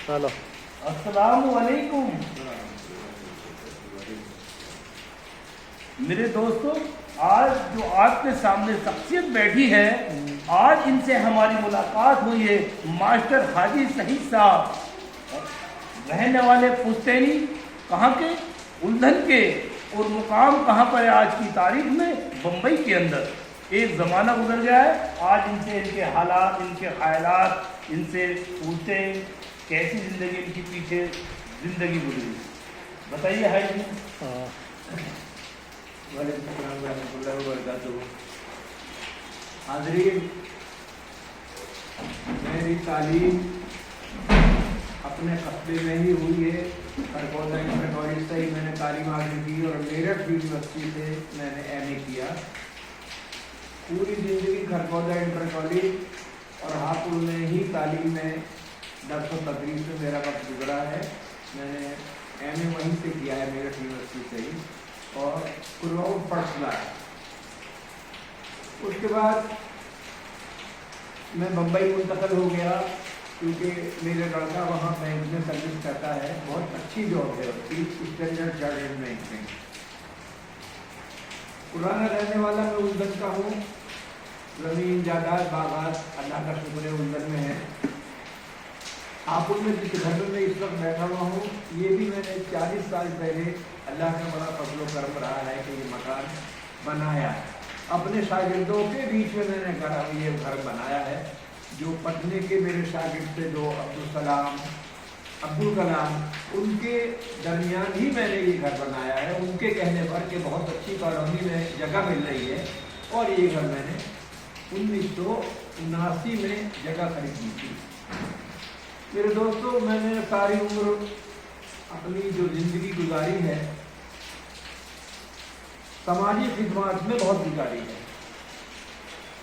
चलो अस्सलाम वालेकुम मेरे दोस्तों, आज जो आपके सामने शख्सियत बैठी है, आज इनसे हमारी मुलाकात हुई है। मास्टर हाजी सईद साहब, रहने वाले पुश्तैनी, कहाँ के? उल्धन के। और मुकाम कहाँ पर है आज की तारीख में? बम्बई के अंदर। एक ज़माना गुजर गया है, आज इनसे इनके हालात, इनके ख्यालात, इनसे पूछते हैं कैसी ज़िंदगी इनकी पीछे ज़िंदगी गुजरी। बताइए हाई जी। हाज़रीन, मेरी तालीम अपने कस्बे में ही हुई है। खरगोदा इंटर कॉलेज से ही मैंने तालीम हासिल की और मेरठ यूनिवर्सिटी से मैंने MA किया। पूरी ज़िंदगी खरगोदा इंटर कॉलेज और हापुड़ में ही तालीम में दर्स व तदरीस में मेरा वक्त गुजरा है। मैंने MA वहीं से किया है, मेरठ यूनिवर्सिटी से ही, और कुराउड फर्स्ट लाया। उसके बाद मैं बम्बई मुंतकिल हो गया, क्योंकि मेरे लड़का वहाँ बैंक में सर्विस करता है। बहुत अच्छी जॉब है उसकी, स्टैंडर्ड चार्टर्ड बैंक में। पुराना रहने वाला मैं उल्धन का हूँ। ज़मीन जायदाद बागात अल्लाह का शुक्र है उल्धन में है। हापुड़ में जिस घर में इस वक्त बैठा हुआ हूँ, ये भी मैंने 40 साल पहले अल्लाह का बड़ा फजल व करम रहा है कि ये मकान बनाया है। अपने शागिर्दों के बीच में मैंने ये घर बनाया है। जो पटने के मेरे शागिर्द थे, जो अब्दुल कलाम, उनके दरमियान ही मैंने ये घर बनाया है, उनके कहने पर कि बहुत अच्छी कॉलोनी में जगह मिल रही है। और ये घर मैंने 1979 में जगह खरीदी थी। मेरे दोस्तों, मैंने सारी उम्र अपनी जो ज़िंदगी गुजारी है, समाजी खिदमत में बहुत गुजारी है।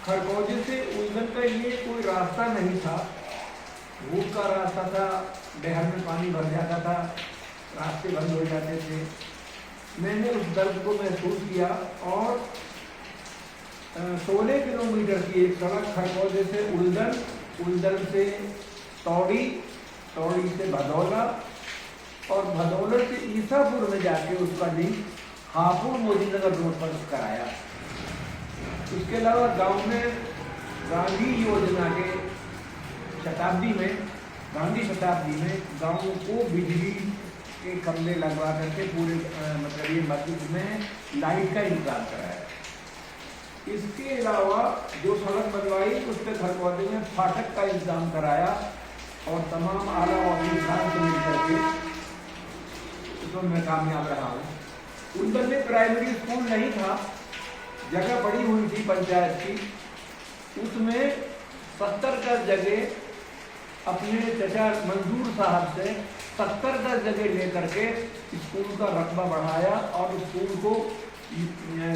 खरगोजे से उल्धन का ये कोई रास्ता नहीं था। भूख का रास्ता था, डहर में पानी भर जाता था, रास्ते बंद हो जाते थे। मैंने उस दर्द को महसूस किया और 16 किलोमीटर की एक सड़क खरगोजे से उल्धन, उल्धन से तौड़ी, तौड़ी से भदौला और भदौला से ईसापुर में जाके उसका लिंक हापुड़ मोदीनगर रोड पर कराया। इसके अलावा गांव में गांधी योजना के शताब्दी में, गांधी शताब्दी में गांव को बिजली के खंभे लगवा करके पूरे मतलब ये मस्जिद में लाइट का इंतजाम कराया। इसके अलावा जो सड़क बनवाई, उस पर खरगोजे में फाटक का इंतजाम कराया और तमाम आला ऑफिसर से मिलकर के उसमें मैं कामयाब रहा हूँ। उल्धन में प्राइमरी स्कूल नहीं था, जगह पड़ी हुई थी पंचायत की, उसमें 70 गज जगह अपने चचा मंजूर साहब से 70 गज जगह लेकर के स्कूल का रकबा बढ़ाया और स्कूल को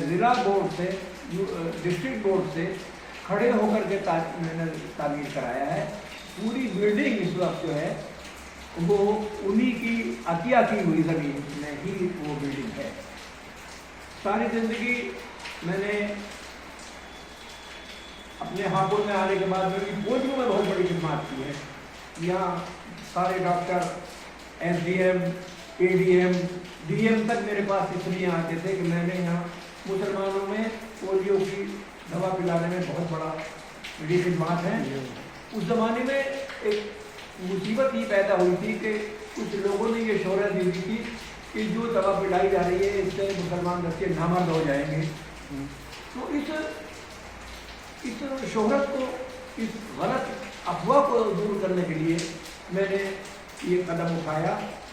ज़िला बोर्ड से, डिस्ट्रिक्ट बोर्ड से खड़े होकर के मैंने तामीर कराया है। पूरी बिल्डिंग इस वक्त जो है वो उन्हीं की अतिया की हुई ज़मीन में ही वो बिल्डिंग है। सारी ज़िंदगी मैंने अपने हापुड़ में आने के बाद मेरी फौजियों में बहुत बड़ी खिदमत की है। यहाँ सारे डॉक्टर, SDM, ADM, DM तक मेरे पास इसलिए आते थे कि मैंने यहाँ मुसलमानों में पोलियो की दवा पिलाने में बहुत बड़ा मेरी खिदमत है। उस ज़माने में एक मुसीबत ही पैदा हुई थी कि कुछ लोगों ने ये शोहरत दी थी कि जो दवा पिलाई जा रही है इससे मुसलमान बच्चे नामर्द हो जाएंगे। तो इस शोहरत को, इस गलत अफवाह को दूर करने के लिए मैंने ये कदम उठाया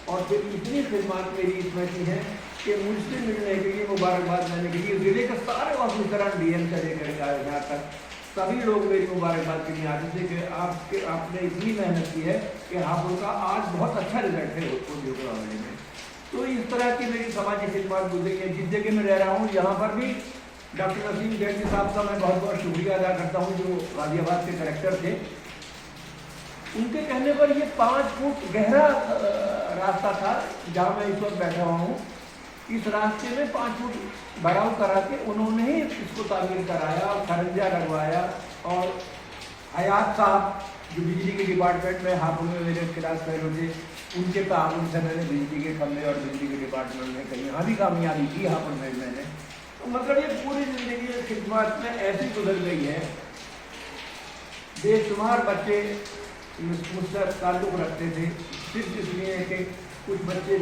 और फिर इतनी खिदमत मेरी इसमें की है कि मुझसे मिलने के लिए मुबारकबाद देने के लिए ज़िले के सारे ऑफिसरान DM से लेकर यहाँ तक सभी लोग मेरी मुबारकबाद के लिए आते थे कि आपने इतनी मेहनत की है कि हापुड़ का आज बहुत अच्छा रिजल्ट है पोलियो के मामले में। तो इस तरह की मेरी समाजी खिदमत गुजरी है। जिस जगह में रह रहा हूँ, यहाँ पर भी डॉक्टर नसीम जैदी साहब का मैं बहुत बहुत शुक्रिया अदा करता हूँ, जो गाजियाबाद के कलेक्टर थे। उनके कहने पर ये 5 फुट गहरा रास्ता था जहाँ मैं इस वक्त बैठा हुआ हूँ। इस रास्ते में 5 फुट बढ़ाव करा के उन्होंने ही इसको तामीर कराया और खरंजा लगवाया। और हयात साहब जो बिजली के डिपार्टमेंट में हापुड़ में मेरे क्लास फेलो थे, उनके ताउन से मैंने बिजली के खंभे और बिजली के डिपार्टमेंट में कहीं यहाँ भी कामयाबी की हापुड़ में मैंने। तो मतलब ये पूरी ज़िंदगी खिदमत में ऐसी गुजर गई है। बेशुमार बच्चे मुझसे ताल्लुक़ रखते थे, सिर्फ इसलिए कि कुछ बच्चे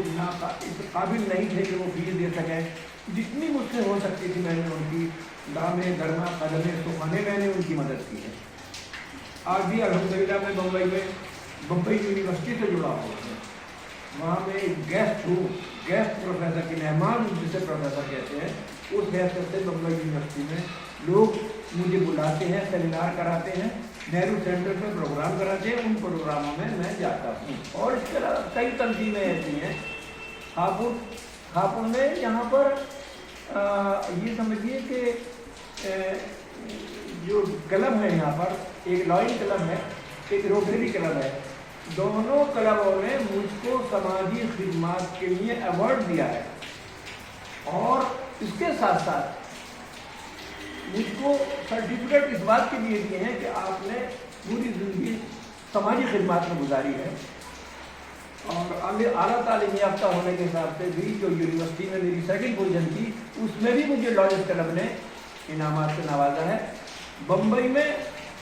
इस काबिल नहीं थे कि वो फीस दे सकें। जितनी मुझसे हो सकती थी मैंने उनकी दामे गर्मा कदमे सुखाने मैंने उनकी मदद की है। आज भी अल्हम्दुलिल्लाह मैं बम्बई यूनिवर्सिटी से जुड़ा हुआ हूँ। वहाँ में गेस्ट प्रोफेसर की मेहमान जिसे प्रोफेसर कहते हैं, उस हैसियत से बम्बई यूनिवर्सिटी में लोग मुझे बुलाते हैं, सेमिनार कराते हैं, नेहरू सेंटर में प्रोग्राम कराते हैं, उन प्रोग्रामों में मैं जाता हूँ। और इसके अलावा कई तंजीमें ऐसी हैं हापुड़ में। यहाँ पर ये समझिए कि जो क्लब है यहाँ पर, एक लॉइन क्लब है, एक रोटरी क्लब है। दोनों क्लबों ने मुझको समाजी खिदमत के लिए अवार्ड दिया है और इसके साथ साथ मुझको सर्टिफिकेट इस बात के लिए दिए हैं कि आपने पूरी ज़िंदगी समाजी खिदमत में गुजारी है। और आला तालीम याफ्ता होने के हिसाब से भी जो यूनिवर्सिटी में मेरी सेकंड पोजीशन थी, उसमें भी मुझे लॉयर्स क्लब ने इनामात से नवाजा है। बम्बई में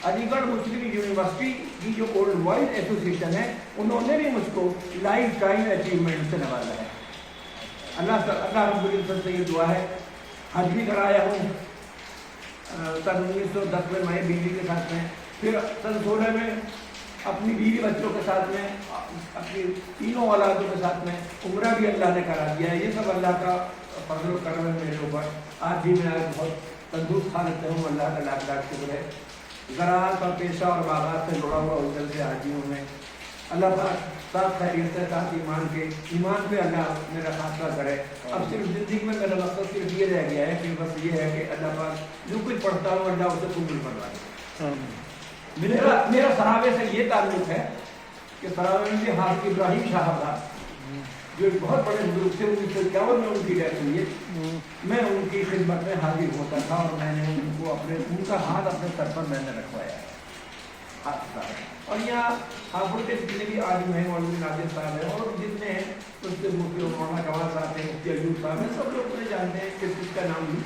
अलीगढ़ मुस्लिम यूनिवर्सिटी की जो ओल्ड बॉयज एसोसिएशन है, उन्होंने भी मुझको लाइफ टाइम अचीवमेंट से नवाजा है। अल्लाह रब्बुल इज्जत से ये दुआ है। हज भी कराया हूँ सन 1910 में मैं बीवी के साथ में, फिर सन 16 में अपनी बीवी बच्चों के साथ में, अपनी तीनों औलादों के साथ में उम्रा भी अल्लाह ने करा दिया है। ये सब अल्लाह का फजल करम है मेरे ऊपर। आज भी मैं बहुत तंदुरुस्त हालत में हूँ, अल्लाह का लाख लाख शुक्र है। ज़राअत और पेशा और बागात से जुड़ा हुआ उधर से हाजी हूँ मैं। अल्लाह पाक साथ खैरियत से साथ ईमान पे अल्लाह मेरा खासा करे। अब सिर्फ ज़िंदगी में मेरा मकसद सिर्फ ये रह गया है कि बस ये है कि अल्लाह पाक जो कुछ पढ़ता हूँ अल्लाह उसे कबूल करवाए। मेरा सहाबे से ये ताल्लुक़ है कि सहाबे में हाफ़िज़ इब्राहिम साहब जो एक बहुत बड़े बुजुर्ग थे, 1951 में उनकी डेथ हुई है। मैं उनकी खिदमत में हाजिर होता था और मैंने उनका हाथ अपने सर पर मैंने रखवाया है। और यहाँ हापुड़ के जितने भी आदमी हैं, मौलवी नादिर साहब हैं और जितने हैं उसके मुफ्ती मौलाना कमाल साहब हैं, मुफ्ती अयूब साहब हैं, सब लोग मुझे जानते हैं कि किसका नाम भी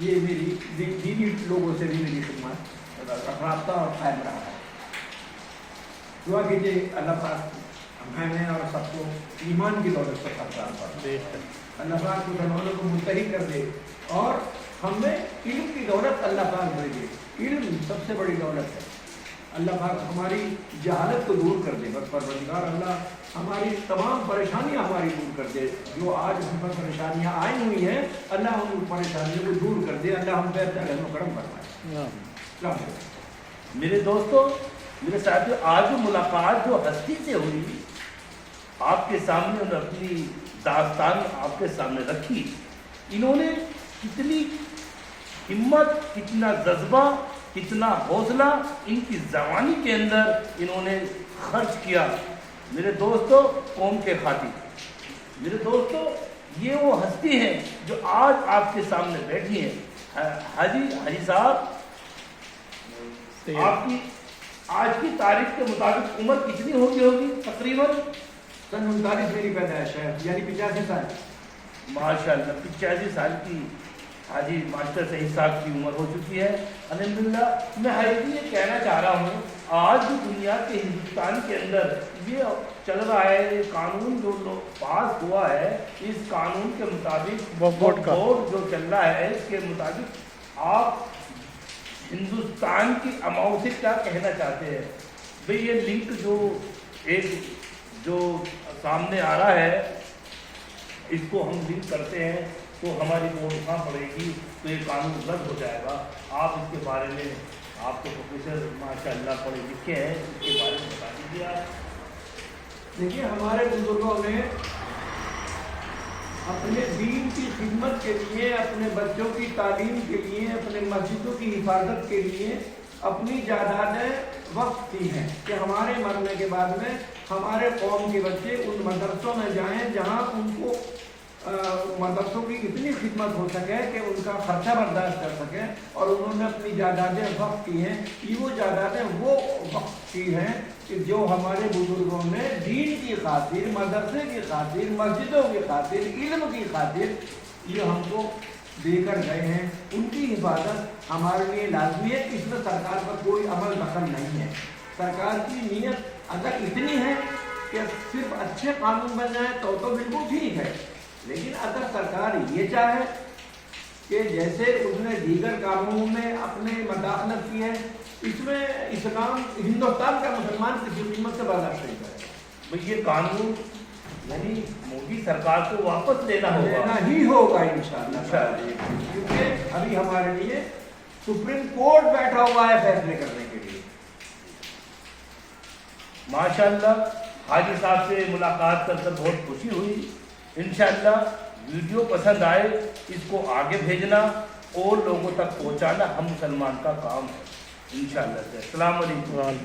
ये मेरी दीनी लोगों से भी मेरी खिदमत रफ्ता और कायम रहा है। दुआ कीजिए अल्लाह पाक मैंने और सबको ईमान की दौलत से खर्चान पर अल्लाह पाक मुसलमानों को मुस्तहिक कर दे और हमें इल्म की दौलत अल्लाह पाक दे। इल्म सबसे बड़ी दौलत है। अल्लाह पाक हमारी जहालत को दूर कर दे। बस परवरदिगार अल्लाह हमारी तमाम परेशानियां हमारी दूर कर दे। जो आज हम पर परेशानियां आई हुई हैं, अल्लाह उन परेशानियों को दूर कर दे। अल्लाह हम पे अपना रहम करम फरमाए। मेरे दोस्तों, मेरे साथियों, आज जो मुलाकात जो हस्ती से हुई, आपके सामने उन्होंने अपनी दास्तान आपके सामने रखी। इन्होंने कितनी हिम्मत, कितना जज्बा, कितना हौसला इनकी जवानी के अंदर इन्होंने खर्च किया। मेरे दोस्तों, कौम के खातिर। मेरे दोस्तों, ये वो हस्ती है जो आज आपके सामने बैठी है। हाजी साहब, आपकी आज की तारीख के मुताबिक उम्र कितनी होगी तकरीबन? सन 39 मेरी पैदाइश है, यानी 85 साल। माशाअल्लाह, 85 साल की हाजी मास्टर सईद साहब की उम्र हो चुकी है। अल्हम्दुलिल्लाह। मैं हाजी ये कहना चाह रहा हूँ, आज जो दुनिया के हिंदुस्तान के अंदर ये चल रहा है, ये कानून जो पास हुआ है, इस कानून के मुताबिक वोट जो चल रहा है, इसके मुताबिक आप हिंदुस्तान की अमाओं से क्या कहना चाहते हैं? भाई ये लिंक जो सामने आ रहा है, इसको हम लिंक करते हैं तो हमारी वोट कहाँ पड़ेगी, तो ये कानून रद्द हो जाएगा। आप इसके बारे में, आप तो प्रोफेसर माशाअल्लाह पढ़े लिखे हैं, इसके बारे में बता दीजिए आप। देखिए, हमारे बुजुर्गों ने अपने दीन की खिदमत के लिए, अपने बच्चों की तालीम के लिए, अपने मस्जिदों की हिफाजत के लिए अपनी जायदादें वक्फ की हैं कि हमारे मरने के बाद में हमारे कौम के बच्चे उन मदरसों में जाएं जहां उनको मदरसों की इतनी खिदमत हो सके कि उनका खर्चा बर्दाश्त कर सके, और उन्होंने अपनी जायदादें वक्फ की हैं कि वो जायदादें वो वक्फ की हैं कि जो हमारे बुजुर्गों ने दीन की खातिर, मदरसे की खातिर, मस्जिदों की खातिर, इल्म की खातिर ये हमको देकर गए हैं। उनकी हिफाजत हमारे लिए लाजमी है। इसमें सरकार का कोई अमल दखल नहीं है। सरकार की नीयत अगर इतनी है कि सिर्फ अच्छे कानून बन जाए तो बिल्कुल ठीक है, लेकिन अगर सरकार ये चाहे कि जैसे उसने दीगर कामों में अपने मदाखलत की है, इसमें इस्लाम, हिंदुस्तान का मुसलमान किसी कीमत से बर्दाश्त नहीं करेगा। भाई ये कानून यानी मोदी सरकार को वापस लेना लेना होगा। ही होगा इंशाअल्लाह, क्योंकि अभी हमारे लिए सुप्रीम कोर्ट बैठा हुआ है फैसले करने के लिए। माशाअल्लाह, हाजी साहब से मुलाकात कर बहुत खुशी हुई। इंशाअल्लाह वीडियो पसंद आए इसको आगे भेजना और लोगों तक पहुंचाना हम मुसलमान का काम है इंशाअल्लाह से। अस्सलाम वालेकुम।